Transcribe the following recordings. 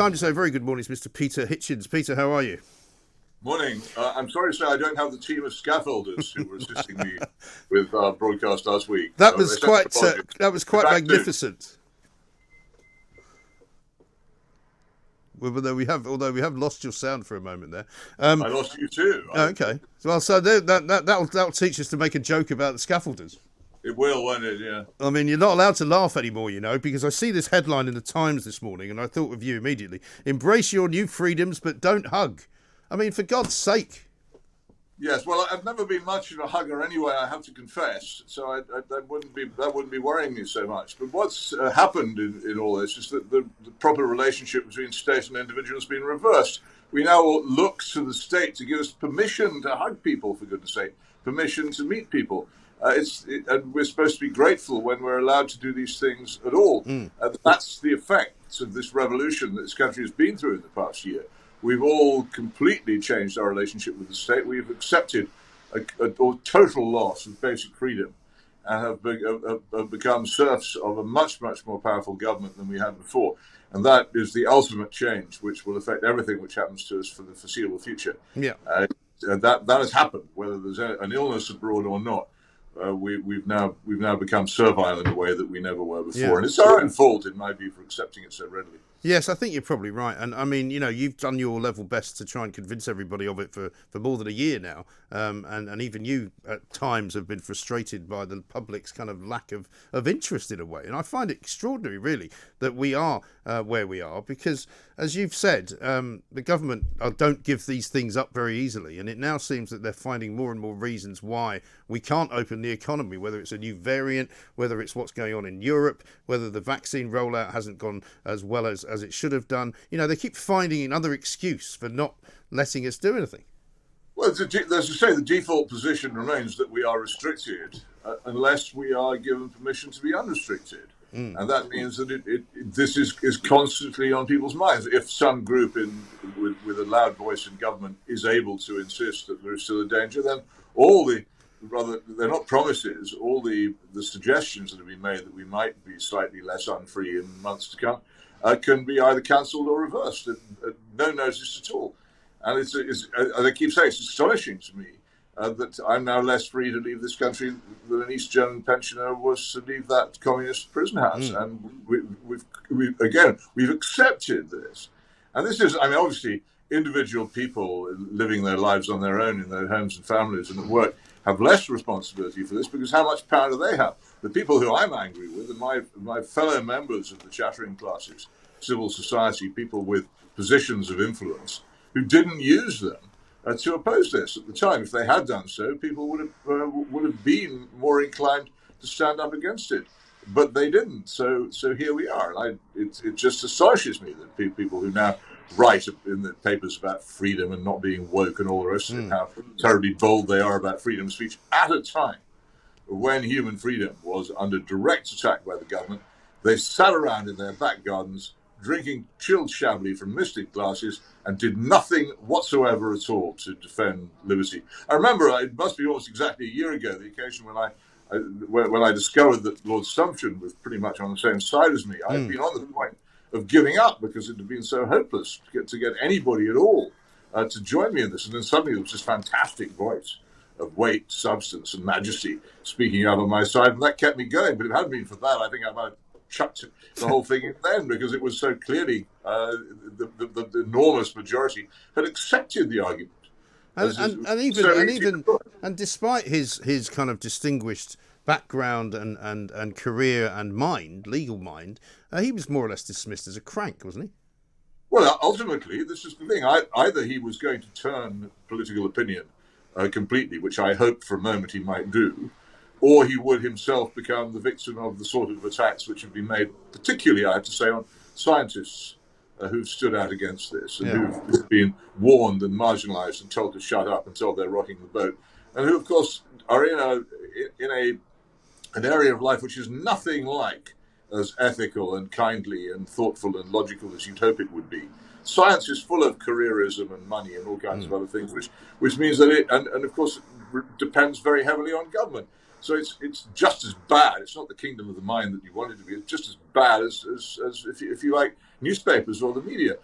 time to say very good morning to Mr. Peter Hitchens. Peter, how are you? Morning. I'm sorry to say I don't have the team of scaffolders who were assisting me with our broadcast last week. That was quite magnificent. Although we have lost your sound for a moment there. I lost you too. Okay. Well, so that'll teach us to make a joke about the scaffolders. It will, won't it? Yeah. I mean, you're not allowed to laugh anymore, because I see this headline in the Times this morning, and I thought of you immediately. Embrace your new freedoms, but don't hug. I mean, for God's sake. Yes. Well, I've never been much of a hugger anyway, I have to confess. So that wouldn't be worrying me so much. But what's happened in all this is that the proper relationship between state and individual has been reversed. We now look to the state to give us permission to hug people, for goodness sake, permission to meet people. And we're supposed to be grateful when we're allowed to do these things at all. That's the effect of this revolution that this country has been through in the past year. We've all completely changed our relationship with the state. We've accepted a total loss of basic freedom and have become serfs of a much, much more powerful government than we had before. And that is the ultimate change, which will affect everything which happens to us for the foreseeable future. Yeah. That has happened, whether there's an illness abroad or not. We've now become servile in a way that we never were before. Yeah. And it's our own fault, in my view, for accepting it so readily. Yes, I think you're probably right. And I mean, you've done your level best to try and convince everybody of it for more than a year now. And even you at times have been frustrated by the public's kind of lack of interest in a way. And I find it extraordinary, really, that we are where we are, because, as you've said, the government don't give these things up very easily. And it now seems that they're finding more and more reasons why we can't open the economy, whether it's a new variant, whether it's what's going on in Europe, whether the vaccine rollout hasn't gone as well as it should have done. They keep finding another excuse for not letting us do anything. Well, as you say, the default position remains that we are restricted unless we are given permission to be unrestricted. And that means that this is constantly on people's minds. If some group with a loud voice in government is able to insist that there is still a danger, then they're not promises, all the suggestions that have been made that we might be slightly less unfree in months to come can be either cancelled or reversed at no notice at all. And as I keep saying, it's astonishing to me that I'm now less free to leave this country than an East German pensioner was to leave that communist prison house. And we've accepted this. And this is, obviously, individual people living their lives on their own in their homes and families and at work have less responsibility for this, because how much power do they have? The people who I'm angry with are my fellow members of the chattering classes, civil society, people with positions of influence, who didn't use them to oppose this at the time. If they had done so, people would have been more inclined to stand up against it, but they didn't. So here we are. It just astonishes me that people who now write in the papers about freedom and not being woke and all the rest of it, how terribly bold they are about freedom of speech at a time when human freedom was under direct attack by the government. They sat around in their back gardens drinking chilled Chablis from misted glasses and did nothing whatsoever at all to defend liberty. I remember, it must be almost exactly a year ago, the occasion when I discovered that Lord Stumption was pretty much on the same side as me. I had been on the point of giving up because it had been so hopeless to get anybody at all to join me in this. And then suddenly there was this fantastic voice of weight, substance, and majesty speaking out on my side, and that kept me going. But if it hadn't been for that, I think I might have chucked the whole thing in then, because it was so clearly the enormous majority had accepted the argument. And despite his kind of distinguished background and career and legal mind, he was more or less dismissed as a crank, wasn't he? Well, ultimately, this is the thing. Either he was going to turn political opinion completely, which I hoped for a moment he might do, or he would himself become the victim of the sort of attacks which have been made, particularly, I have to say, on scientists who've stood out against this and who've been warned and marginalised and told to shut up and told they're rocking the boat, and who, of course, are in an area of life which is nothing like as ethical and kindly and thoughtful and logical as you'd hope it would be. Science is full of careerism and money and all kinds of other things, which means that and of course, it depends very heavily on government. So it's just as bad. It's not the kingdom of the mind that you want it to be. It's just as bad as if you like, newspapers or the media.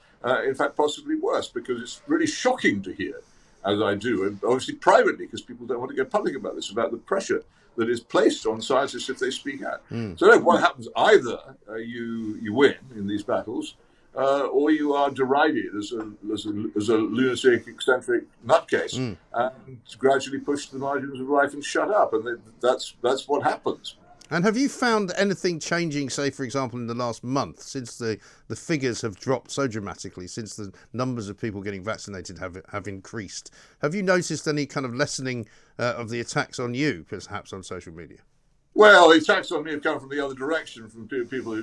In fact, possibly worse, because it's really shocking to hear, as I do, and obviously privately, because people don't want to go public about this, about the pressure that is placed on scientists if they speak out. So what happens, either you win in these battles, or you are derided as a lunatic, eccentric nutcase, and gradually pushed to the margins of life and shut up. And that's what happens. And have you found anything changing, say, for example, in the last month, since the figures have dropped so dramatically, since the numbers of people getting vaccinated have increased? Have you noticed any kind of lessening of the attacks on you, perhaps on social media? Well, the attacks on me have come from the other direction, from people who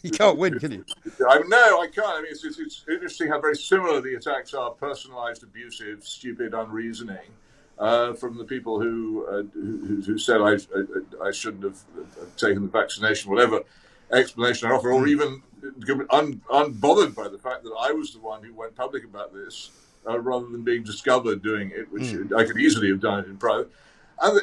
you can't win, can you? No, I can't. I mean, it's interesting how very similar the attacks are: personalised, abusive, stupid, unreasoning, from the people who said I shouldn't have taken the vaccination, whatever explanation I offer, or even unbothered by the fact that I was the one who went public about this, rather than being discovered doing it, which I could easily have done it in private. And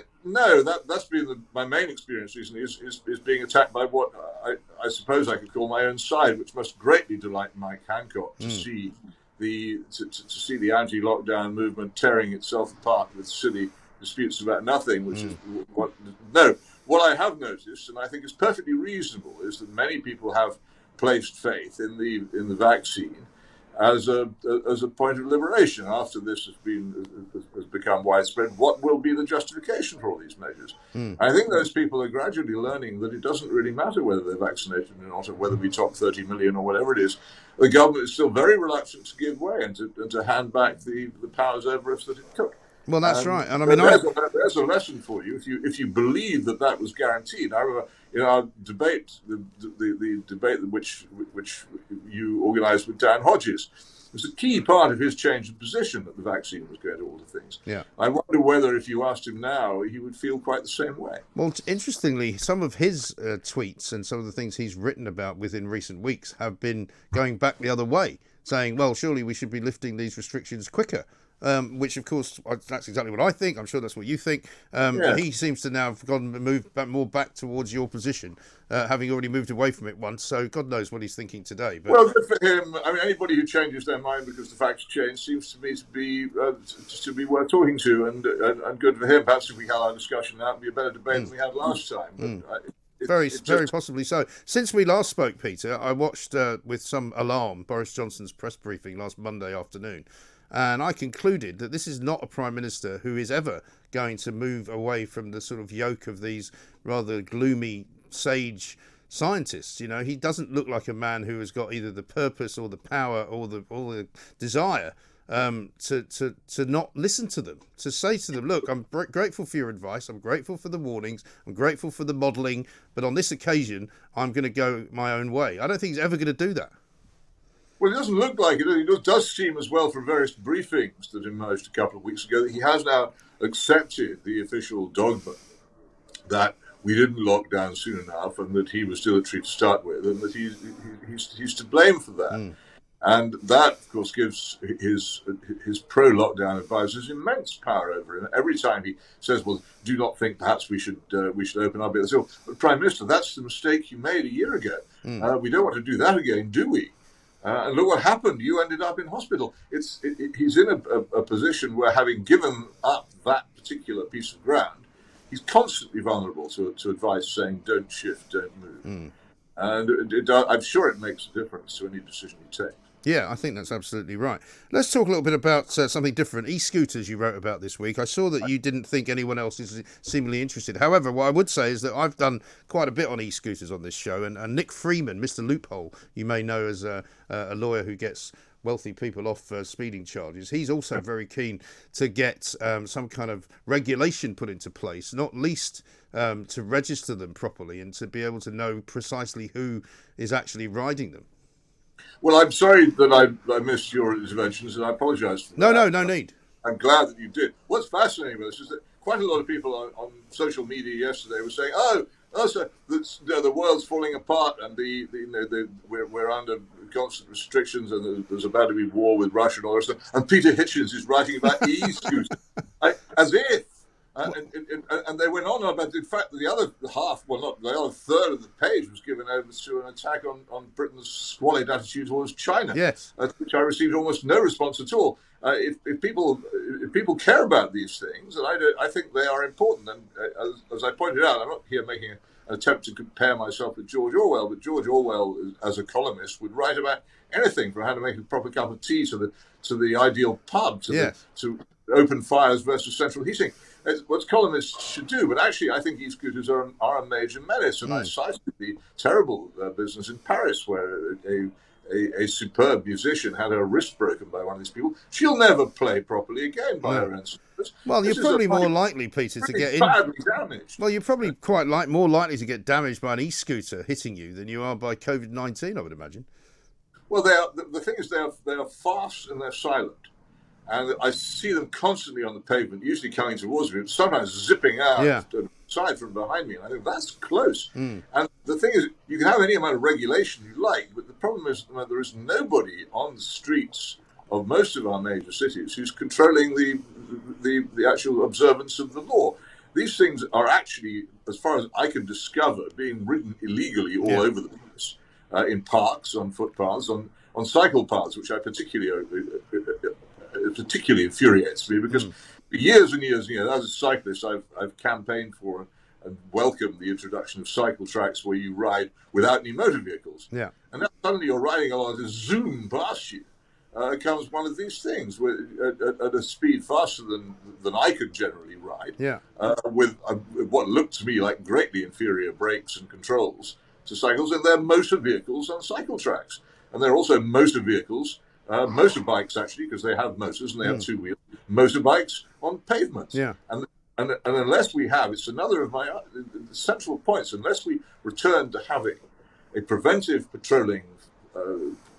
that's been my main experience recently, is being attacked by what I suppose I could call my own side, which must greatly delight Mike Hancock to see the anti-lockdown movement tearing itself apart with silly disputes about nothing, which is what I have noticed, and I think is perfectly reasonable, is that many people have placed faith in the vaccine as a point of liberation after this has become widespread. What will be the justification for all these measures? I think those people are gradually learning that it doesn't really matter whether they're vaccinated or not, or whether we top 30 million or whatever it is. The government is still very reluctant to give way and to hand back the powers over us that it took. Well, that's right, and I mean, there's a lesson for you if you believe that was guaranteed. I remember in our debate, the debate which you organised with Dan Hodges, was a key part of his change of position that the vaccine was going to alter things. Yeah, I wonder whether if you asked him now, he would feel quite the same way. Well, interestingly, some of his tweets and some of the things he's written about within recent weeks have been going back the other way, saying, well, surely we should be lifting these restrictions quicker. Which, of course, that's exactly what I think. I'm sure that's what you think. But he seems to now have moved more back towards your position, having already moved away from it once. So God knows what he's thinking today. But well, good for him. I mean, anybody who changes their mind because the facts change seems to me to be worth talking to, and good for him. Perhaps if we had our discussion, that would be a better debate than we had last time. But very possibly so. Since we last spoke, Peter, I watched with some alarm Boris Johnson's press briefing last Monday afternoon. And I concluded that this is not a Prime Minister who is ever going to move away from the sort of yoke of these rather gloomy, sage scientists. You know, he doesn't look like a man who has got either the purpose or the power or the desire to not listen to them, to say to them, look, I'm grateful for your advice, I'm grateful for the warnings, I'm grateful for the modelling, but on this occasion, I'm going to go my own way. I don't think he's ever going to do that. Well, it doesn't look like it. It does seem as well from various briefings that emerged a couple of weeks ago that he has now accepted the official dogma that we didn't lock down soon enough and that he was dilatory to start with and that he's to blame for that. And that, of course, gives his pro-lockdown advisors immense power over him. Every time he says, well, do not think perhaps we should open our bit. But Prime Minister, that's the mistake you made a year ago. We don't want to do that again, do we? And look what happened. You ended up in hospital. He's in a position where, having given up that particular piece of ground, he's constantly vulnerable to advice saying, don't shift, don't move. And I'm sure it makes a difference to any decision you take. Yeah, I think that's absolutely right. Let's talk a little bit about something different. E-scooters you wrote about this week. I saw that you didn't think anyone else is seemingly interested. However, what I would say is that I've done quite a bit on e-scooters on this show. And Nick Freeman, Mr. Loophole, you may know as a lawyer who gets wealthy people off speeding charges. He's also very keen to get some kind of regulation put into place, not least to register them properly and to be able to know precisely who is actually riding them. Well, I'm sorry that I missed your interventions, and I apologise for that. No need. I'm glad that you did. What's fascinating about this is that quite a lot of people on social media yesterday were saying, so the world's falling apart, and we're under constant restrictions, and there's about to be war with Russia and all that stuff. And Peter Hitchens is writing about e-scooters, as if And they went on about, in fact, the other half, well, not the other third of the page was given over to an attack on Britain's squalid attitude towards China, Yes. Which I received almost no response at all. If people care about these things, and I think they are important. And as I pointed out, I'm not here making an attempt to compare myself with George Orwell, but George Orwell, as a columnist, would write about anything from how to make a proper cup of tea to the ideal pub to open fires versus central heating. It's what columnists should do, but actually I think e-scooters are a major menace, and I cited the terrible business in Paris where a superb musician had her wrist broken by one of these people. She'll never play properly again by her own standards. Well, you're probably more likely, Peter, to get badly damaged. Well, you're probably more likely to get damaged by an e-scooter hitting you than you are by COVID-19, I would imagine. Well, the thing is, they are fast and they're silent. And I see them constantly on the pavement, usually coming towards me, sometimes zipping out side from behind me. And I think that's close. And the thing is, you can have any amount of regulation you like, but the problem is that there is nobody on the streets of most of our major cities who's controlling the actual observance of the law. These things are actually, as far as I can discover, being ridden illegally all over the place, in parks, on footpaths, on cycle paths, which I particularly infuriates me, because for years and years, as a cyclist, I've campaigned for and welcomed the introduction of cycle tracks where you ride without any motor vehicles. Yeah. And now suddenly you're riding along, and zoom past you comes one of these things at a speed faster than I could generally ride. Yeah. With what looked to me like greatly inferior brakes and controls to cycles, and they're motor vehicles on cycle tracks, and they're also motor vehicles. Motorbikes, actually, because they have motors and they have two wheels. Motorbikes on pavements. Yeah. And unless we have, it's another of my central points, unless we return to having a preventive patrolling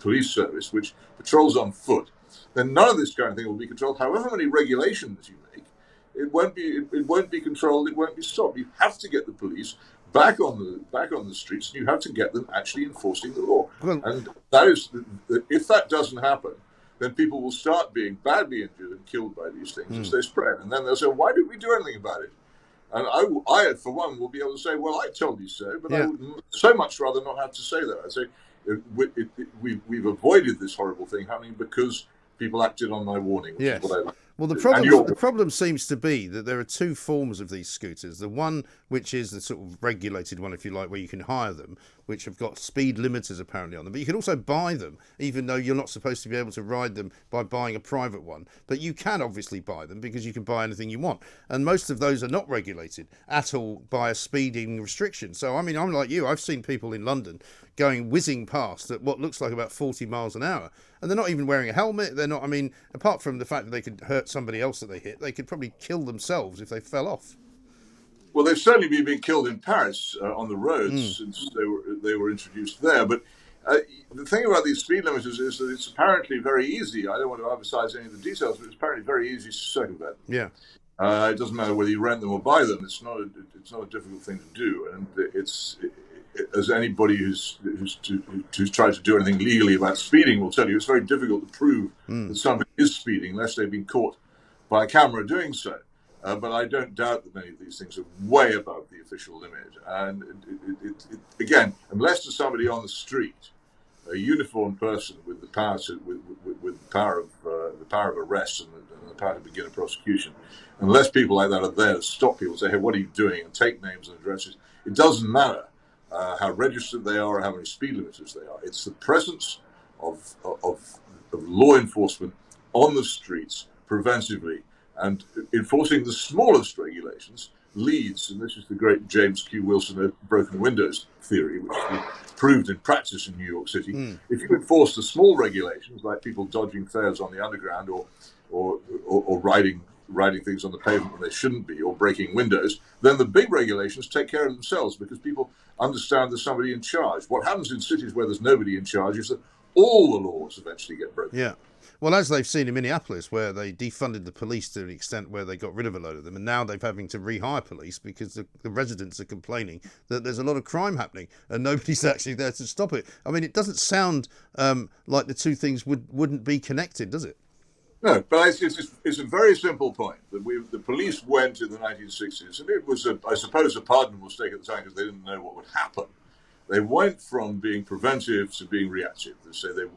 police service which patrols on foot, then none of this kind of thing will be controlled. However many regulations you make, it won't be controlled. It won't be stopped. You have to get the police back on the streets, and you have to get them actually enforcing the law. And that is, if that doesn't happen, then people will start being badly injured and killed by these things as they spread. And then they'll say, why didn't we do anything about it? And I, for one, will be able to say, well, I told you so, but I would so much rather not have to say that. I say, we've avoided this horrible thing happening because people acted on my warning, which is what I. Well, the problem seems to be that there are two forms of these scooters. The one which is the sort of regulated one, if you like, where you can hire them, which have got speed limiters apparently on them. But you can also buy them, even though you're not supposed to be able to ride them by buying a private one. But you can obviously buy them because you can buy anything you want. And most of those are not regulated at all by a speeding restriction. So, I mean, I'm like you. I've seen people in London going whizzing past at what looks like about 40 miles an hour. And they're not even wearing a helmet. They're not, I mean, apart from the fact that they could hurt somebody else that they hit, they could probably kill themselves if they fell off. Well, they've certainly been being killed in Paris on the roads since they were introduced there. But the thing about these speed limiters is that it's apparently very easy. I don't want to emphasize any of the details, but it's apparently very easy to circumvent. Yeah. It doesn't matter whether you rent them or buy them. It's not a difficult thing to do, and as anybody who's tried to do anything legally about speeding will tell you, it's very difficult to prove that somebody is speeding unless they've been caught by a camera doing so. But I don't doubt that many of these things are way above the official limit. And again, unless there's somebody on the street, a uniformed person with the power with the power of arrest and the power to begin a prosecution, unless people like that are there to stop people, say, hey, what are you doing, and take names and addresses, it doesn't matter how registered they are or how many speed limiters they are. It's the presence of law enforcement on the streets preventively and enforcing the smallest regulations leads, and this is the great James Q. Wilson broken windows theory, which has been proved in practice in New York City. If you enforce the small regulations, like people dodging fares on the underground or riding things on the pavement when they shouldn't be, or breaking windows, then the big regulations take care of themselves because people understand there's somebody in charge. What happens in cities where there's nobody in charge is that all the laws eventually get broken. Yeah. Well, as they've seen in Minneapolis, where they defunded the police to an extent where they got rid of a load of them, and now they're having to rehire police because the residents are complaining that there's a lot of crime happening and nobody's actually there to stop it. I mean, it doesn't sound like the two things wouldn't be connected, does it? No, but it's a very simple point that the police went in the 1960s, and it was, I suppose, a pardonable mistake at the time because they didn't know what would happen. They went from being preventive to being reactive.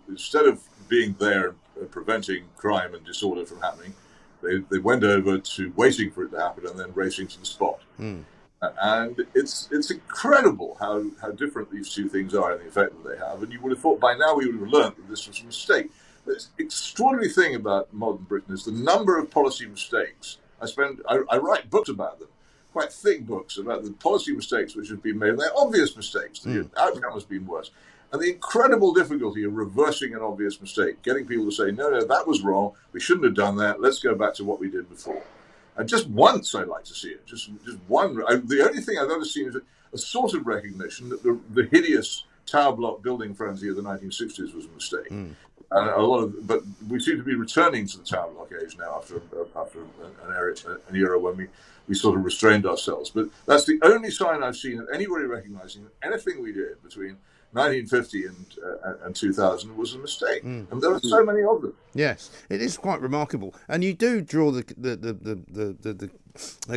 Instead of being there and preventing crime and disorder from happening, they went over to waiting for it to happen and then racing to the spot. And it's incredible how different these two things are and the effect that they have. And you would have thought by now we would have learned that this was a mistake. The extraordinary thing about modern Britain is the number of policy mistakes. I write books about them, quite thick books about the policy mistakes which have been made. And they're obvious mistakes. The outcome has been worse. And the incredible difficulty of reversing an obvious mistake, getting people to say, no, that was wrong. We shouldn't have done that. Let's go back to what we did before. And just once I'd like to see it. Just one. The only thing I've ever seen is a sort of recognition that the hideous tower block building frenzy of the 1960s was a mistake. But we seem to be returning to the tower block age now after an era when we sort of restrained ourselves. But that's the only sign I've seen of anybody recognizing that anything we did between 1950 and 2000 was a mistake, and there are so many of them. Yes, it is quite remarkable, and you do draw the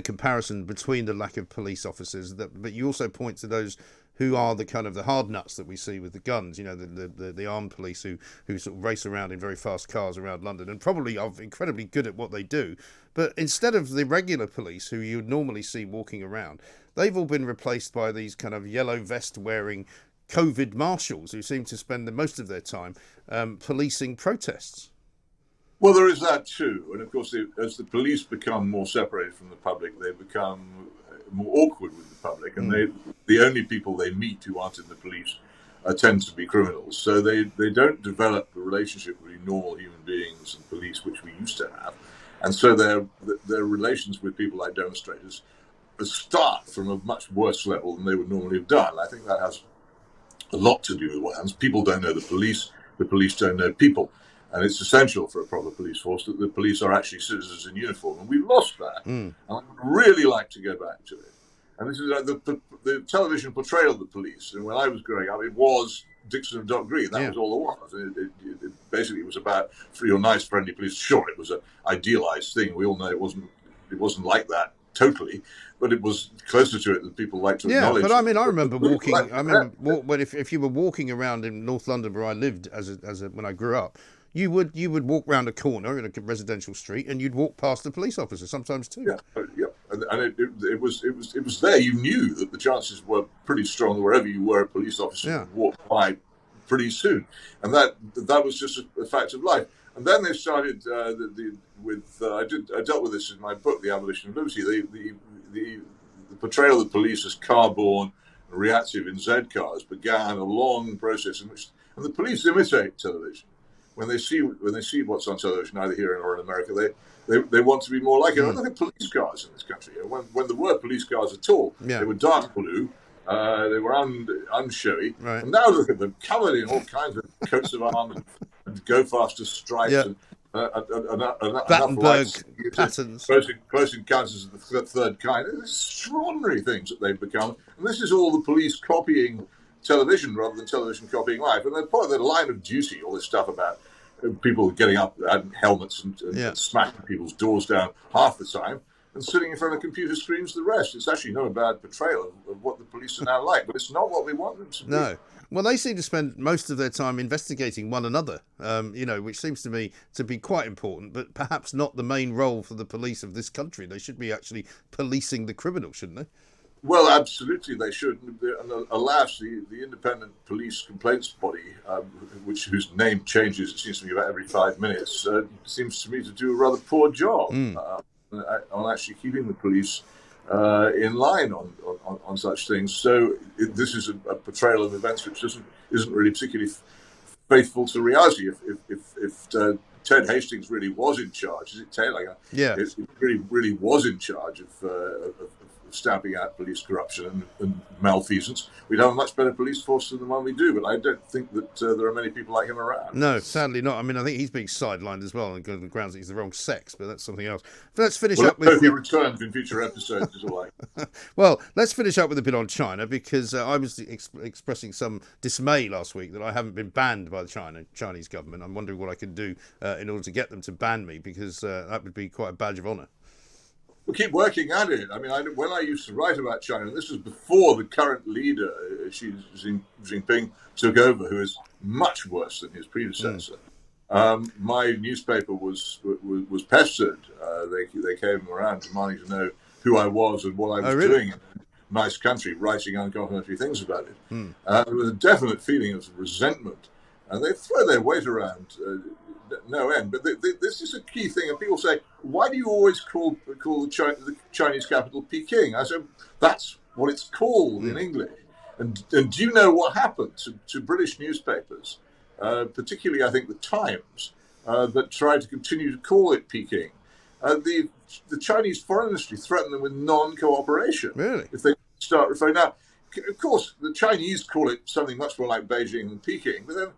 comparison between the lack of police officers, but you also point to those who are the kind of the hard nuts that we see with the guns, you know, the armed police who sort of race around in very fast cars around London and probably are incredibly good at what they do. But instead of the regular police who you'd normally see walking around, they've all been replaced by these kind of yellow vest wearing COVID marshals who seem to spend most of their time policing protests. Well, there is that too. And of course, as the police become more separated from the public, they become more awkward with the public. And the only people they meet who aren't in the police tend to be criminals. So they don't develop a relationship between normal human beings and police, which we used to have. And so their relations with people like demonstrators start from a much worse level than they would normally have done. I think that has a lot to do with what happens. People don't know the police don't know people. And it's essential for a proper police force that the police are actually citizens in uniform. And we've lost that. And I would really like to go back to it. And this is the television portrayal of the police. And when I was growing up, it was Dixon and Doc Green. That was all there was. It basically was about free or nice, friendly police. Sure, it was an idealized thing. We all know it wasn't like that totally, but it was closer to it than people like to acknowledge. Yeah, but I mean, I remember walking. When if you were walking around in North London, where I lived when I grew up, you would walk round a corner in a residential street, and you'd walk past a police officer sometimes too. Yeah, and it was there. You knew that the chances were pretty strong that wherever you were, a police officer would walk by pretty soon, and that was just a fact of life. And then they started I dealt with this in my book, The Abolition of Liberty. The portrayal of the police as car-born, reactive in Z cars began a long process in which, and the police imitate television. When they see what's on television, either here or in America, they want to be more like it. Look at police cars in this country. When there were police cars at all, they were dark blue. They were unshowy. Right. And now look at them, covered in all kinds of coats of arms and go faster stripes and Battenberg patterns. Close encounters of the third kind. It's extraordinary things that they've become. And this is all the police copying television rather than television copying life. And they're part of the line of duty, all this stuff about people getting up and helmets and smashing people's doors down half the time and sitting in front of computer screens the rest. It's actually not a bad portrayal of what the police are now like, but it's not what we want them to be. No. Well, they seem to spend most of their time investigating one another, which seems to me to be quite important, but perhaps not the main role for the police of this country. They should be actually policing the criminal, shouldn't they? Well, absolutely, they should. And alas, the independent police complaints body, whose name changes, it seems to me, about every 5 minutes, seems to me to do a rather poor job on actually keeping the police in line on such things. So this is a portrayal of events which isn't really particularly faithful to reality. If Ted Hastings really was in charge, is it Taylor? Yeah, it really was in charge of stamping out police corruption and malfeasance, we'd have a much better police force than the one we do. But I don't think that there are many people like him around. No, sadly not. I mean, I think he's being sidelined as well on the grounds that he's the wrong sex, but that's something else. But let's finish up with... Let's hope he returns in future episodes, is all I... Well, let's finish up with a bit on China, because I was expressing some dismay last week that I haven't been banned by the Chinese government. I'm wondering what I can do in order to get them to ban me, because that would be quite a badge of honour. We'll keep working at it. I mean, when I used to write about China, and this was before the current leader, Xi Jinping, took over, who is much worse than his predecessor. My newspaper was pestered. They came around demanding to know who I was and what I was doing in a nice country, writing uncomplimentary things about it. There was a definite feeling of resentment, and they throw their weight around no end. But this is a key thing, and people say, "Why do you always call the Chinese capital Peking?" I said, "That's what it's called in English." And do you know what happened to British newspapers, particularly I think the Times, that tried to continue to call it Peking? The Chinese foreign industry threatened them with non-cooperation. Really? If they start referring now, of course, the Chinese call it something much more like Beijing than Peking, but then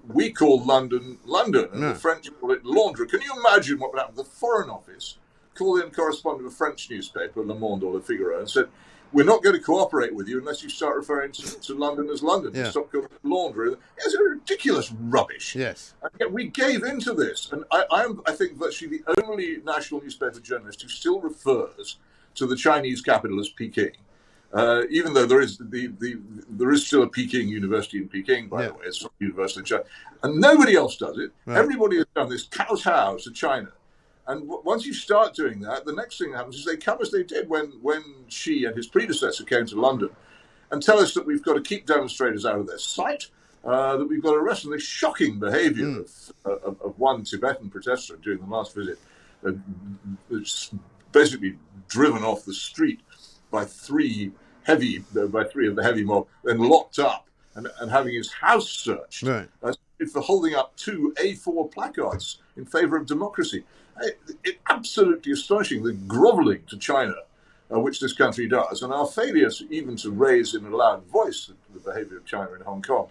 we call London, and the French call it Londres. Can you imagine what would happen? The Foreign Office called in correspondent of a French newspaper, Le Monde or Le Figaro, and said, "We're not going to cooperate with you unless you start referring to London as London. Yeah. Stop calling it Londres." It's a ridiculous rubbish. Yes. And yet we gave into this. And I'm, I think, virtually the only national newspaper journalist who still refers to the Chinese capital as Peking. Even though there is still a Peking University in Peking, by the way, it's not a university in China, and nobody else does it. Right. Everybody has done this kowtow to China, and once you start doing that, the next thing that happens is they come as they did when Xi and his predecessor came to London, and tell us that we've got to keep demonstrators out of their sight, that we've got to arrest them. The shocking behaviour of one Tibetan protester during the last visit, basically driven off the street by three of the heavy mob, then locked up and having his house searched for holding up 2 A4 placards in favour of democracy. It's absolutely astonishing, the grovelling to China, which this country does, and our failure even to raise in a loud voice the behaviour of China in Hong Kong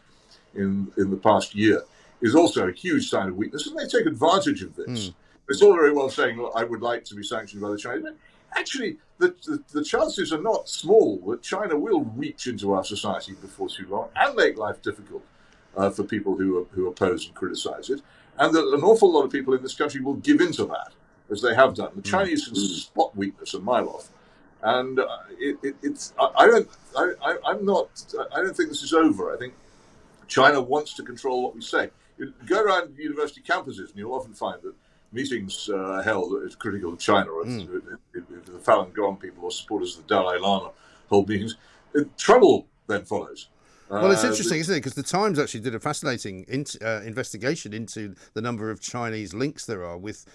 in the past year is also a huge sign of weakness, and they take advantage of this. It's all very well saying, "Look, I would like to be sanctioned by the Chinese," but actually, the chances are not small that China will reach into our society before too long and make life difficult for people who oppose and criticize it, and that an awful lot of people in this country will give in to that, as they have done. The Chinese can spot weakness a mile off, and I don't think this is over. I think China wants to control what we say. You go around university campuses, and you'll often find that meetings held as critical of China, or if the Falun Gong people or supporters of the Dalai Lama hold meetings, trouble then follows. Well, it's interesting, isn't it? Because the Times actually did a fascinating investigation into the number of Chinese links there are with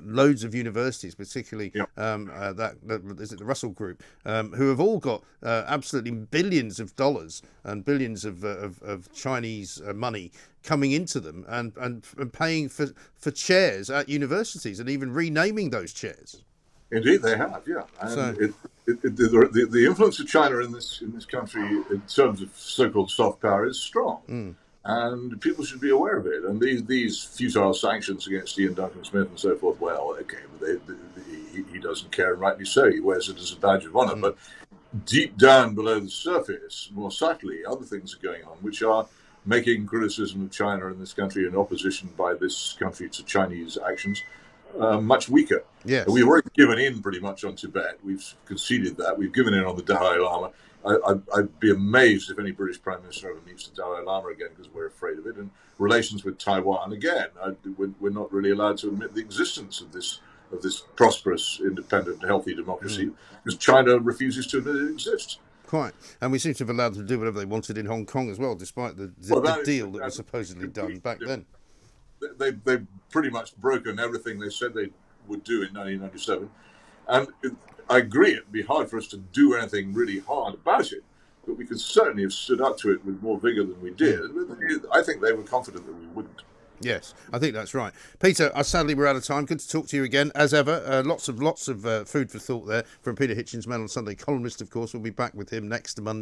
loads of universities, particularly is it the Russell Group, who have all got absolutely billions of dollars and billions of Chinese money coming into them and paying for chairs at universities and even renaming those chairs. Indeed, they have, yeah. And the influence of China in this country in terms of so-called soft power is strong, and people should be aware of it. And these futile sanctions against Ian Duncan Smith and so forth, well, okay, he doesn't care, and rightly so. He wears it as a badge of honour. But deep down below the surface, more subtly, other things are going on, which are making criticism of China in this country and opposition by this country to Chinese actions much weaker. Yes. We've already given in pretty much on Tibet. We've conceded that. We've given in on the Dalai Lama. I'd be amazed if any British Prime Minister ever meets the Dalai Lama again, because we're afraid of it. And relations with Taiwan, again, we're not really allowed to admit the existence of this prosperous, independent, healthy democracy, because China refuses to admit it exists. Quite. And we seem to have allowed them to do whatever they wanted in Hong Kong as well, despite the deal that was supposedly done back then. They've pretty much broken everything they said they would do in 1997. And I agree, it'd be hard for us to do anything really hard about it, but we could certainly have stood up to it with more vigour than we did. I think they were confident that we wouldn't. Yes, I think that's right. Peter, sadly we're out of time. Good to talk to you again, as ever. Lots of food for thought there from Peter Hitchens, Mail on Sunday columnist, of course. We'll be back with him next Monday.